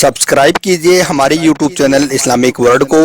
Subscribe कीजिए हमारे YouTube channel Islamic world को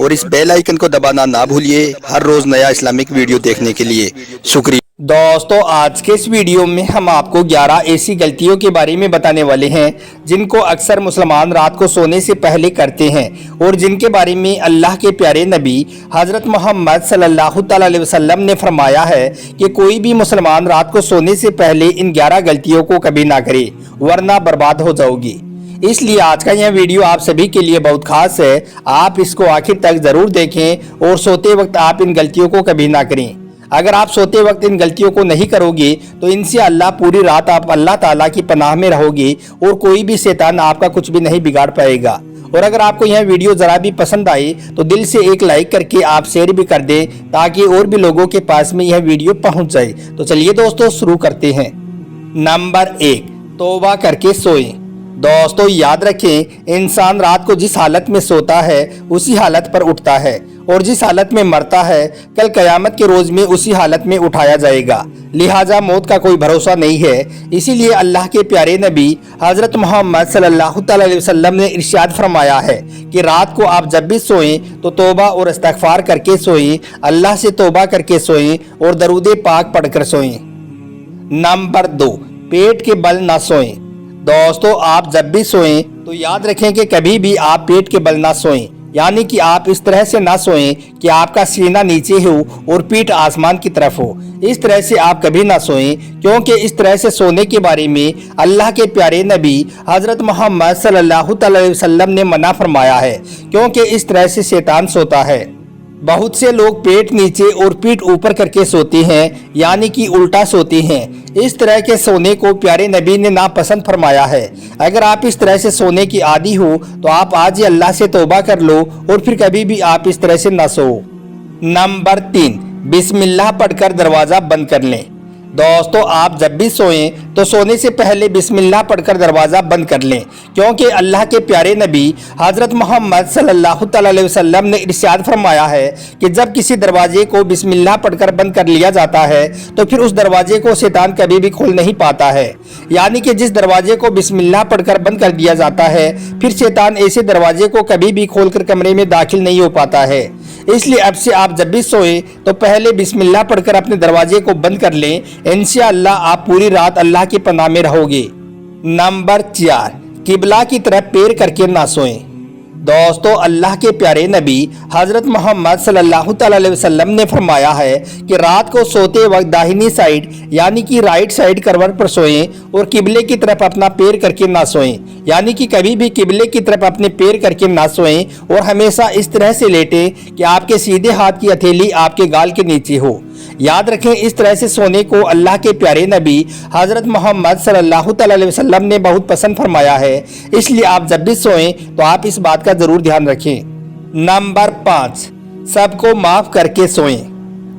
और इस बेल आइकन को दबाना ना भूलिए हर रोज नया इस्लामिक वीडियो देखने के लिए। शुक्रिया दोस्तों, आज के इस वीडियो में हम आपको 11 ऐसी गलतियों के बारे में बताने वाले हैं जिनको अक्सर मुसलमान रात को सोने से पहले करते हैं और जिनके बारे में अल्लाह के प्यारे नबी हजरत मोहम्मद सल्लल्लाहु अलैहि वसल्लम ने फरमाया है कि कोई भी मुसलमान रात को सोने से पहले इन 11 गलतियों को कभी ना करे वरना बर्बाद हो जाओगी। इसलिए आज का यह वीडियो आप सभी के लिए बहुत खास है। आप इसको आखिर तक जरूर देखें और सोते वक्त आप इन गलतियों को कभी ना करें। अगर आप सोते वक्त इन गलतियों को नहीं करोगे तो इनसे अल्लाह पूरी रात आप अल्लाह ताला की पनाह में रहोगे और कोई भी शैतान आपका कुछ भी नहीं बिगाड़ पाएगा। और अगर आपको यह वीडियो जरा भी पसंद आई तो दिल से एक लाइक करके आप शेयर भी कर दें ताकि और भी लोगों के पास में यह वीडियो पहुंच जाए। तो चलिए दोस्तों शुरू करते हैं। नंबर 1, तौबा करके सोएं। दोस्तों याद रखें, इंसान रात को जिस हालत में सोता है उसी हालत पर उठता है और जिस हालत में मरता है कल कयामत के रोज में उसी हालत में उठाया जाएगा। लिहाजा मौत का कोई भरोसा नहीं है। इसीलिए अल्लाह के प्यारे नबी हजरत मोहम्मद सल्लल्लाहु अलैहि वसल्लम ने इरशाद फरमाया है कि रात को आप जब भी सोएं तो तौबा और इस्तिग़फ़ार करके सोएं, अल्लाह से तौबा करके सोएं और दरूद पाक पढ़कर सोएं। नंबर 2, पेट के बल ना सोएं। दोस्तों आप जब भी सोएं तो याद रखें कि कभी भी आप पेट के बल ना सोएं, यानी कि आप इस तरह से ना सोएं कि आपका सीना नीचे हो और पीठ आसमान की तरफ हो। इस तरह से आप कभी ना सोएं, क्योंकि इस तरह से सोने के बारे में अल्लाह के प्यारे नबी हजरत मोहम्मद सल्लल्लाहु अलैहि वसल्लम ने मना फरमाया है, क्योंकि इस तरह से शैतान सोता है। बहुत से लोग पेट नीचे और पीठ ऊपर करके सोते हैं, यानी कि उल्टा सोते हैं। इस तरह के सोने को प्यारे नबी ने नापसंद फरमाया है। अगर आप इस तरह से सोने की आदी हो तो आप आज ही अल्लाह से तौबा कर लो और फिर कभी भी आप इस तरह से ना सो। नंबर 3, बिस्मिल्लाह पढ़कर दरवाजा बंद कर लें। दोस्तों आप जब भी सोएं तो सोने से पहले बिस्मिल्लाह पढ़कर दरवाज़ा बंद कर लें, क्योंकि अल्लाह के प्यारे नबी हज़रत मोहम्मद सल्लल्लाहु अलैहि वसल्लम ने इरशाद फरमाया है कि जब किसी दरवाजे को बिस्मिल्लाह पढ़कर बंद कर लिया जाता है तो फिर उस दरवाजे को शैतान कभी भी खोल नहीं पाता है। यानी कि जिस दरवाजे को बिस्मिल्लाह पढ़कर बंद कर दिया जाता है फिर शैतान ऐसे दरवाजे को कभी भी खोलकर कमरे में दाखिल नहीं हो पाता है। इसलिए अब से आप जब भी सोएं तो पहले बिस्मिल्लाह पढ़कर अपने दरवाजे को बंद कर लें। इंशाअल्लाह आप पूरी रात अल्लाह की पनाह में रहोगे। नंबर 4, किबला की तरफ पैर करके ना सोएं। दोस्तों अल्लाह के प्यारे नबी हजरत मोहम्मद सल्लल्लाहु अलैहि वसल्लम ने फरमाया है कि रात को सोते वक्त दाहिनी साइड यानी कि राइट साइड करवट पर सोएं और किबले की तरफ अपना पैर करके ना सोएं, यानी कि कभी भी किबले की तरफ अपने पैर करके ना सोएं और हमेशा इस तरह से लेटें कि आपके सीधे हाथ की हथेली आपके गाल के नीचे हो। याद रखें, इस तरह से सोने को अल्लाह के प्यारे नबी हजरत मोहम्मद सल्लल्लाहु अलैहि वसल्लम ने बहुत पसंद फरमाया है। इसलिए आप जब भी सोएं तो आप इस बात का जरूर ध्यान रखें। नंबर 5, सबको माफ करके सोएं।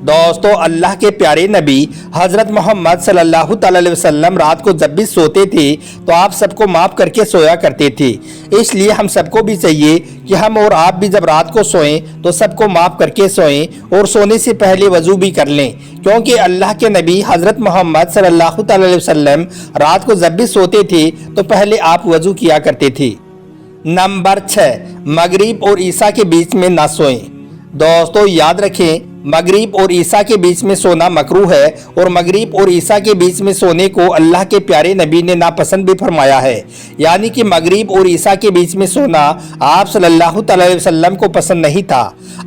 दोस्तों अल्लाह के प्यारे नबी हजरत मोहम्मद सल्लल्लाहु अलैहि वसल्लम रात को जब भी सोते थे तो आप सबको माफ़ करके सोया करते थे। इसलिए हम सबको भी चाहिए कि हम और आप भी जब रात को सोएं तो सबको माफ़ करके सोएं और सोने से पहले वज़ू भी कर लें, क्योंकि अल्लाह के नबी हजरत मोहम्मद सल्लल्लाहु अलैहि वसल्लम रात को जब भी सोते थे तो पहले आप वज़ू किया करते थे। नंबर 6, मगरिब और ईशा के बीच में ना सोएं। दोस्तों याद रखें, मगरिब और ईशा के बीच में सोना मकरूह है और मगरिब और ईशा के बीच में सोने को अल्लाह के प्यारे नबी ने नापसंद भी फरमाया है। यानी कि मगरिब और ईशा के बीच में सोना आप सल्लल्लाहु अलैहि वसल्लम को पसंद नहीं था।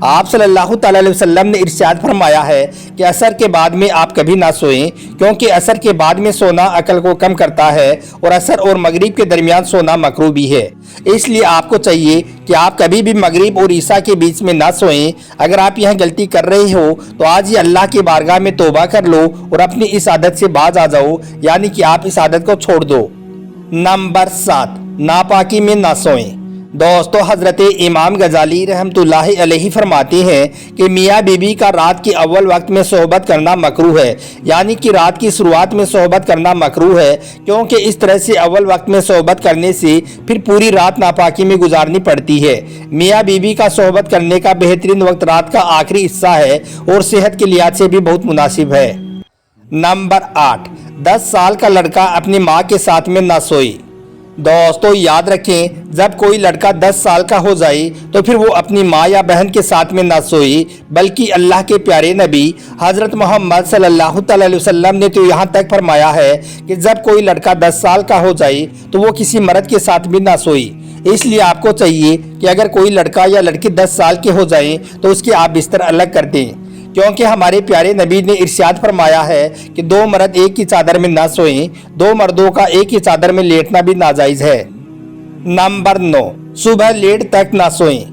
आप सल्लल्लाहु अलैहि वसल्लम ने इरशाद फरमाया है कि असर के बाद में आप कभी ना सोएं, क्योंकि असर के बाद में सोना अकल को कम करता है और असर और मगरिब के दरमियान सोना मकरूह भी है। इसलिए आपको चाहिए कि आप कभी भी मगरिब और ईशा के बीच में ना सोएं। अगर आप यह गलती कर रहे हो तो आज ही अल्लाह की बारगाह में तौबा कर लो और अपनी इस आदत से बाज आ जाओ, यानी कि आप इस आदत को छोड़ दो। नंबर 7, नापाकी में ना सोएं। दोस्तों हजरत इमाम गजाली रहमतुल्लाहि अलैहि फरमाते हैं कि मियाँ बीबी का रात के अव्वल वक्त में सोहबत करना मकरूह है, यानी कि रात की शुरुआत में सोहबत करना मकरूह है, क्योंकि इस तरह से अव्वल वक्त में सोहबत करने से फिर पूरी रात नापाकी में गुजारनी पड़ती है। मियाँ बीबी का सोहबत करने का बेहतरीन वक्त रात का आखिरी हिस्सा है और सेहत के लिहाज से भी बहुत मुनासिब है। नंबर 8, 10 साल का लड़का अपनी माँ के साथ में ना सोए। दोस्तों याद रखें, जब कोई लड़का 10 साल का हो जाए तो फिर वो अपनी माँ या बहन के साथ में ना सोए, बल्कि अल्लाह के प्यारे नबी हज़रत मोहम्मद सल्लल्लाहु अलैहि वसल्लम ने तो यहाँ तक फरमाया है कि जब कोई लड़का 10 साल का हो जाए तो वो किसी मर्द के साथ भी ना सोए। इसलिए आपको चाहिए कि अगर कोई लड़का या लड़की 10 साल के हो जाए तो उसके आप बिस्तर अलग कर दें, क्योंकि हमारे प्यारे नबी ने इरशाद फरमाया है कि 2 मर्द एक ही चादर में ना सोएं, 2 मर्दों का एक ही चादर में लेटना भी नाजायज है। नंबर 9, सुबह लेट तक ना सोएं।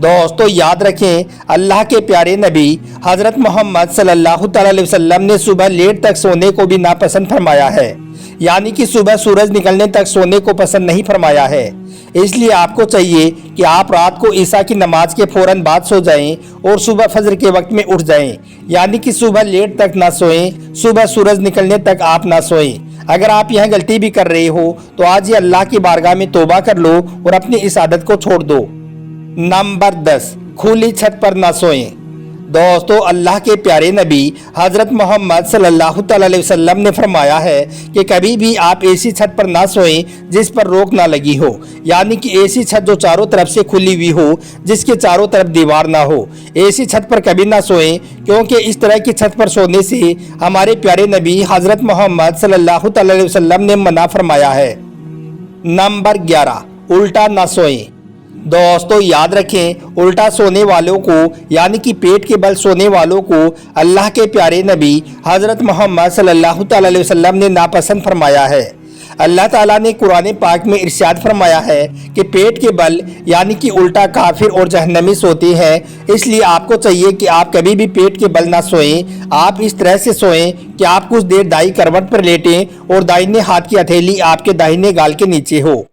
दोस्तों याद रखें, अल्लाह के प्यारे नबी हज़रत मोहम्मद सल्लल्लाहु अलैहि वसल्लम ने सुबह लेट तक सोने को भी नापसंद फरमाया है, यानी कि सुबह सूरज निकलने तक सोने को पसंद नहीं फरमाया है। इसलिए आपको चाहिए कि आप रात को ईशा की नमाज के फौरन बाद सो जाएं और सुबह फजर के वक्त में उठ जाएं, यानी कि सुबह लेट तक ना सोएं, सुबह सूरज निकलने तक आप ना सोएं। अगर आप यह गलती भी कर रहे हो तो आज ही अल्लाह की बारगाह में तौबा कर लो और अपनी इस आदत को छोड़ दो। नंबर 10, खुली छत पर ना सोएं। दोस्तों अल्लाह के प्यारे नबी हज़रत मोहम्मद सल्लल्लाहु अलैहि वसल्लम ने फरमाया है कि कभी भी आप ऐसी छत पर ना सोएं जिस पर रोक ना लगी हो, यानी कि ऐसी छत जो चारों तरफ से खुली हुई हो, जिसके चारों तरफ दीवार ना हो। ऐसी छत पर कभी ना सोएं, क्योंकि इस तरह की छत पर सोने से हमारे प्यारे नबी हज़रत मोहम्मद सल्लल्लाहु अलैहि वसल्लम ने मना फरमाया है। नंबर 11, उल्टा ना सोएं। दोस्तों याद रखें, उल्टा सोने वालों को यानी कि पेट के बल सोने वालों को अल्लाह के प्यारे नबी हज़रत मोहम्मद सल्लल्लाहु अलैहि वसल्लम ने नापसंद फरमाया है। अल्लाह ताला ने कुरान पाक में इरशाद फरमाया है कि पेट के बल यानी कि उल्टा काफिर और जहन्नमी सोते हैं। इसलिए आपको चाहिए कि आप कभी भी पेट के बल ना सोएं। आप इस तरह से सोएं कि आप कुछ देर दाई करवट पर लेटें और दाहिने हाथ की हथेली आपके दाहिने गाल के नीचे हो।